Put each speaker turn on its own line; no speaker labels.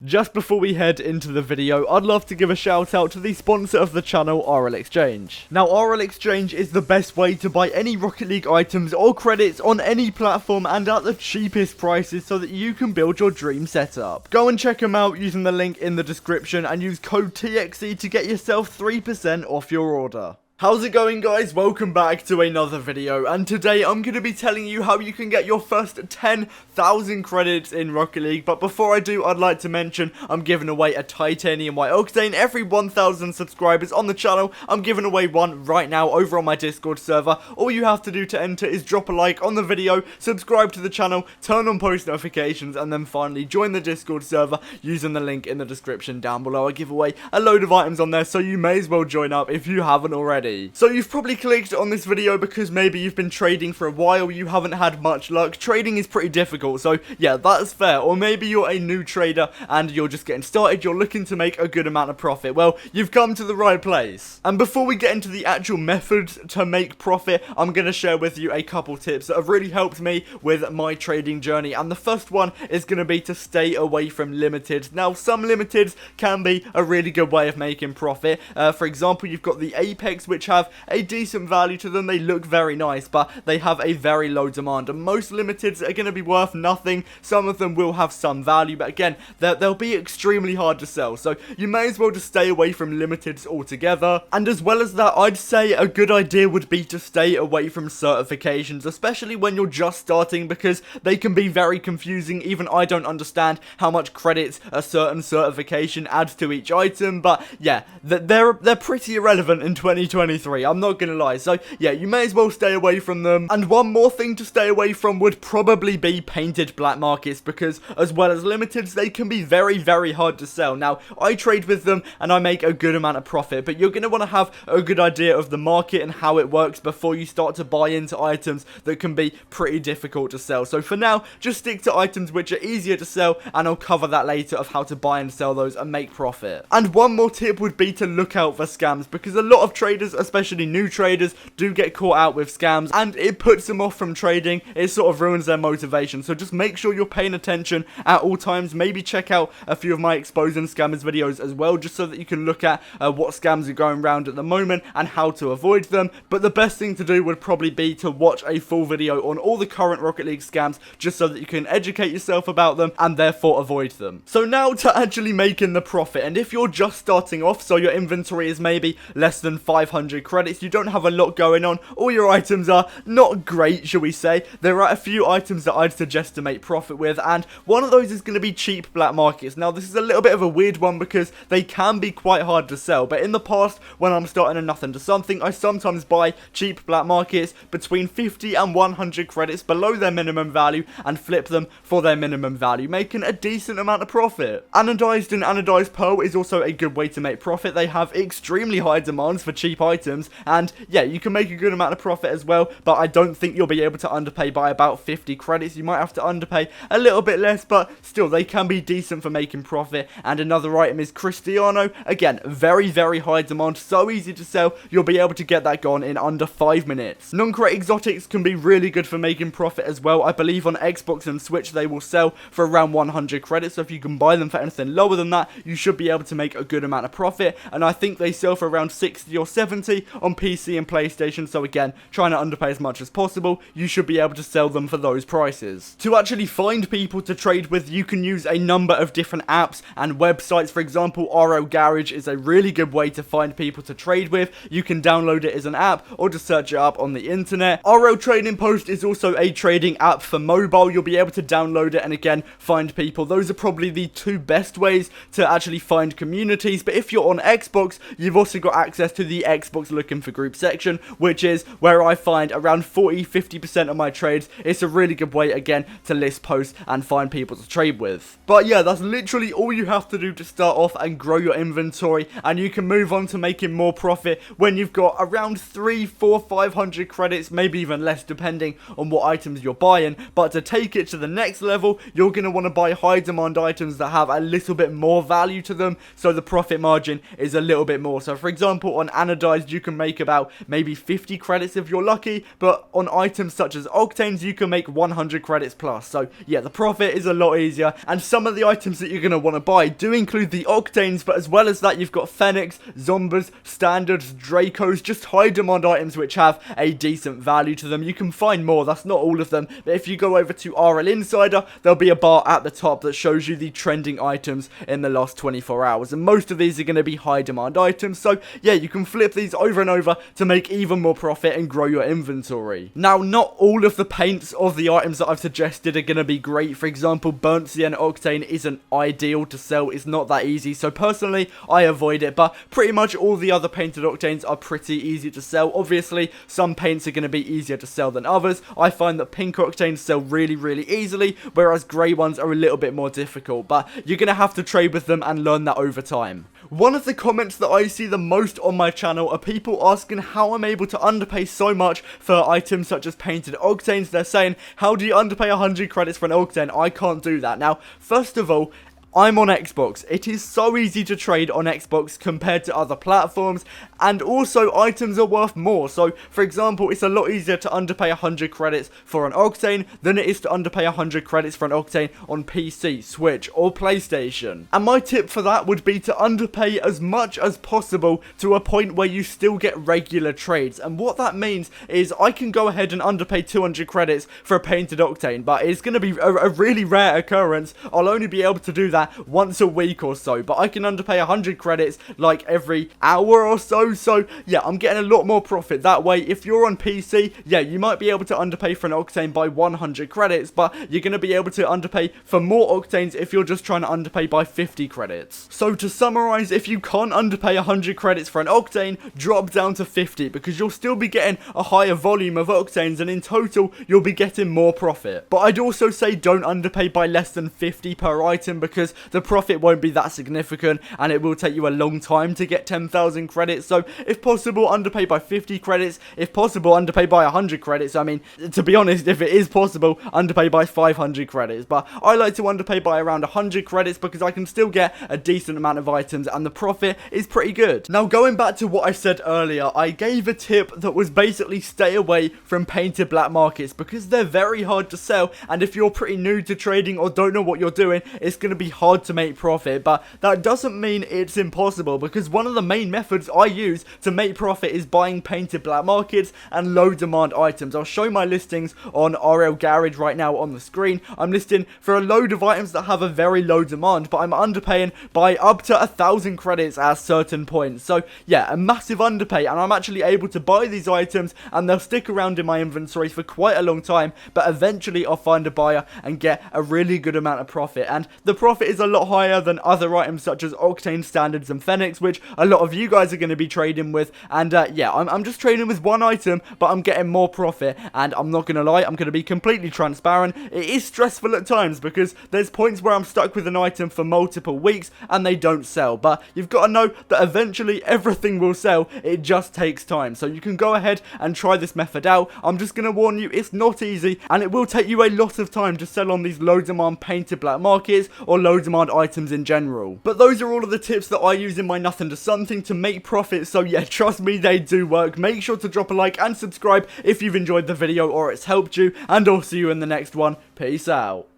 Just before we head into the video, I'd love to give a shout out to the sponsor of the channel, RL Exchange. Now, RL Exchange is the best way to buy any Rocket League items or credits on any platform and at the cheapest prices so that you can build your dream setup. Go and check them out using the link in the description and use code TXE to get yourself 3% off your order. How's it going, guys? Welcome back to another video, and today I'm going to be telling you how you can get your first 10,000 credits in Rocket League. But before I do, I'd like to mention I'm giving away a Titanium White Octane. Every 1,000 subscribers on the channel, I'm giving away one right now over on my Discord server. All you have to do to enter is drop a like on the video, subscribe to the channel, turn on post notifications, and then finally join the Discord server using the link in the description down below. I give away a load of items on there, so you may as well join up if you haven't already. So you've probably clicked on this video because maybe you've been trading for a while, you haven't had much luck. Trading is pretty difficult, so yeah, that's fair. Or maybe you're a new trader and you're just getting started, you're looking to make a good amount of profit. Well, you've come to the right place. And before we get into the actual methods to make profit, I'm going to share with you a couple tips that have really helped me with my trading journey. And the first one is going to be to stay away from limiteds. Now, some limiteds can be a really good way of making profit. For example, you've got the Apex, which have a decent value to them. They look very nice, but they have a very low demand, and most limiteds are going to be worth nothing. Some of them will have some value, but again, they'll be extremely hard to sell, so you may as well just stay away from limiteds altogether. And as well as that, I'd say a good idea would be to stay away from certifications, especially when you're just starting, because they can be very confusing. Even I don't understand how much credits a certain certification adds to each item, but yeah, they're pretty irrelevant in 2023, I'm not gonna lie. So yeah, you may as well stay away from them. And one more thing to stay away from would probably be painted black markets, because as well as limiteds, they can be very, very hard to sell. Now, I trade with them and I make a good amount of profit, but you're gonna want to have a good idea of the market and how it works before you start to buy into items that can be pretty difficult to sell. So for now, just stick to items which are easier to sell, and I'll cover that later of how to buy and sell those and make profit. And one more tip would be to look out for scams, because a lot of traders, especially new traders, do get caught out with scams, and it puts them off from trading. It sort of ruins their motivation. So just make sure you're paying attention at all times. Maybe check out a few of my exposing scammers videos as well, just so that you can look at what scams are going around at the moment and how to avoid them. But the best thing to do would probably be to watch a full video on all the current Rocket League scams, just so that you can educate yourself about them and therefore avoid them. So now to actually making the profit. And if you're just starting off, so your inventory is maybe less than 500 credits, you don't have a lot going on, all your items are not great, shall we say. There are a few items that I'd suggest to make profit with, and one of those is going to be cheap black markets. Now, this is a little bit of a weird one because they can be quite hard to sell, but in the past, when I'm starting a nothing to something, I sometimes buy cheap black markets between 50 and 100 credits below their minimum value and flip them for their minimum value, making a decent amount of profit. Anodized and anodized pearl is also a good way to make profit. They have extremely high demands for cheap items, and yeah, you can make a good amount of profit as well, but I don't think you'll be able to underpay by about 50 credits. You might have to underpay a little bit less, but still, they can be decent for making profit. And another item is Cristiano. Again, very, very high demand, so easy to sell. You'll be able to get that gone in under 5 minutes. Non-crate exotics can be really good for making profit as well. I believe on Xbox and Switch, they will sell for around 100 credits, so if you can buy them for anything lower than that, you should be able to make a good amount of profit. And I think they sell for around 60 or 70 on PC and PlayStation, so again, trying to underpay as much as possible, you should be able to sell them for those prices. To actually find people to trade with, you can use a number of different apps and websites. For example, RO Garage is a really good way to find people to trade with. You can download it as an app or just search it up on the internet. RO Trading Post is also a trading app for mobile. You'll be able to download it and again, find people. Those are probably the two best ways to actually find communities. But if you're on Xbox, you've also got access to the Xbox Looking for Group section, which is where I find around 40-50% of my trades. It's a really good way, again, to list posts and find people to trade with. But yeah, that's literally all you have to do to start off and grow your inventory, and you can move on to making more profit when you've got around 3, 4, 500 credits, maybe even less depending on what items you're buying. But to take it to the next level, you're going to want to buy high demand items that have a little bit more value to them, so the profit margin is a little bit more. So for example, on anodized optimized, you can make about maybe 50 credits if you're lucky, but on items such as Octanes, you can make 100 credits plus. So yeah, the profit is a lot easier, and some of the items that you're going to want to buy do include the Octanes, but as well as that, you've got Fennecs, Zombas, Standards, Dracos, just high demand items which have a decent value to them. You can find more, that's not all of them, but if you go over to RL Insider, there'll be a bar at the top that shows you the trending items in the last 24 hours, and most of these are going to be high demand items. So yeah, you can flip these over and over to make even more profit and grow your inventory. Now, not all of the paints of the items that I've suggested are going to be great. For example, Burnt Sienna Octane isn't ideal to sell, it's not that easy, so personally I avoid it, but pretty much all the other painted Octanes are pretty easy to sell. Obviously, some paints are going to be easier to sell than others. I find that pink Octanes sell really easily, whereas grey ones are a little bit more difficult, but you're going to have to trade with them and learn that over time. One of the comments that I see the most on my channel are people asking how I'm able to underpay so much for items such as painted Octanes. They're saying, how do you underpay 100 credits for an Octane? I can't do that. Now, first of all, I'm on Xbox. It is so easy to trade on Xbox compared to other platforms, and also items are worth more. So, for example, it's a lot easier to underpay 100 credits for an Octane than it is to underpay 100 credits for an Octane on PC, Switch, or PlayStation. And my tip for that would be to underpay as much as possible to a point where you still get regular trades. And what that means is I can go ahead and underpay 200 credits for a painted Octane, but it's going to be a really rare occurrence. I'll only be able to do that once a week or so, but I can underpay 100 credits like every hour or so. So yeah, I'm getting a lot more profit that way. If you're on PC, yeah, you might be able to underpay for an Octane by 100 credits, but you're going to be able to underpay for more Octanes if you're just trying to underpay by 50 credits. So to summarize, if you can't underpay 100 credits for an Octane, drop down to 50, because you'll still be getting a higher volume of Octanes, and in total, you'll be getting more profit. But I'd also say don't underpay by less than 50 per item, because the profit won't be that significant, and it will take you a long time to get 10,000 credits. So if possible, underpay by 50 credits. If possible, underpay by 100 credits. I mean, to be honest, if it is possible, underpay by 500 credits. But I like to underpay by around 100 credits because I can still get a decent amount of items and the profit is pretty good. Now, going back to what I said earlier, I gave a tip that was basically stay away from painted black markets because they're very hard to sell, and if you're pretty new to trading or don't know what you're doing, it's going to be hard to make profit. But that doesn't mean it's impossible, because one of the main methods I use to make profit is buying painted black markets and low demand items. I'll show my listings on RL Garage right now on the screen. I'm listing for a load of items that have a very low demand, but I'm underpaying by up to 1,000 credits at certain points. So yeah, a massive underpay, and I'm actually able to buy these items and they'll stick around in my inventory for quite a long time, but eventually I'll find a buyer and get a really good amount of profit. And the profit is a lot higher than other items such as Octane, Standards and Fennecs, which a lot of you guys are going to be trading with. And yeah, I'm just trading with one item, but I'm getting more profit. And I'm not going to lie, I'm going to be completely transparent. It is stressful at times because there's points where I'm stuck with an item for multiple weeks and they don't sell. But you've got to know that eventually everything will sell. It just takes time. So you can go ahead and try this method out. I'm just going to warn you, it's not easy and it will take you a lot of time to sell on these low demand painted black markets or low demand items in general. But those are all of the tips that I use in my Nothing to Something to make profit. So yeah, trust me, they do work. Make sure to drop a like and subscribe if you've enjoyed the video or it's helped you, and I'll see you in the next one. Peace out.